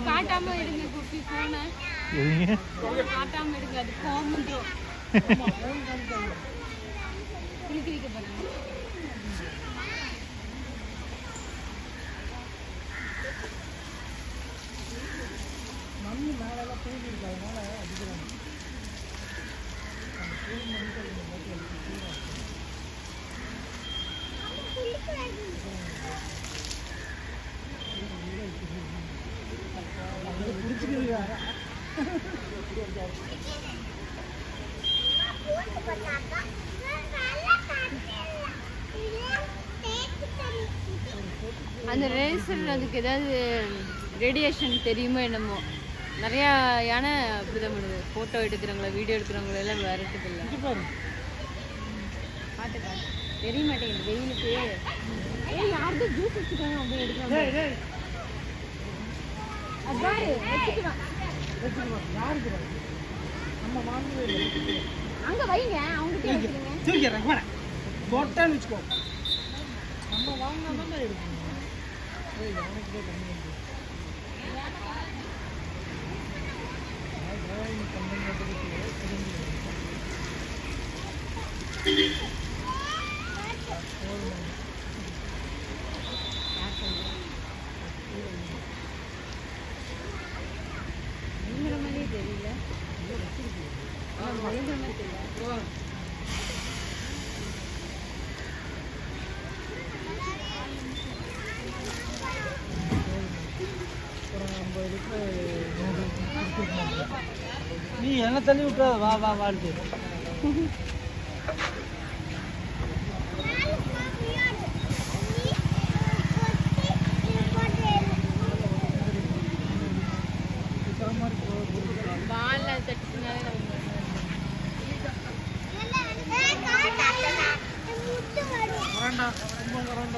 காட்டாம எடுங்க குப்பி போன காட்டாம எடுங்க அது கோமன்றோம் கிளிக்க பாருங்க மண்ணு மேலெல்லாம் பூமி இருக்கு அதனால அடிக்கிறாங்க அந்த ரேசர் அதுக்கு ஏதாவது ரேடியேஷன் தெரியுமோ என்னமோ நிறையா யானை அப்படிதான் பண்ணுது ஃபோட்டோ எடுக்கிறவங்கள வீடியோ எடுக்கிறவங்கள எல்லாம் விரட்டுது இல்லை பார்த்து பார்த்து தெரிய மாட்டேங்குது வெயிலுக்கு யாருக்கும் ஜூஸ் வச்சுக்காங்க அப்படியே எடுக்கிறாங்க அதான் வச்சுக்கலாம் அங்கே வைங்க அவங்க போட்டான்னு வச்சுக்கோ நம்ம வாங்கினா தான் எடுக்கணும் மாதிரியே தெரியல பயங்கர மாதிரி தெரியல நீ என்ன தள்ளி விட்டா வா வா வாழ்த்து வரண்டா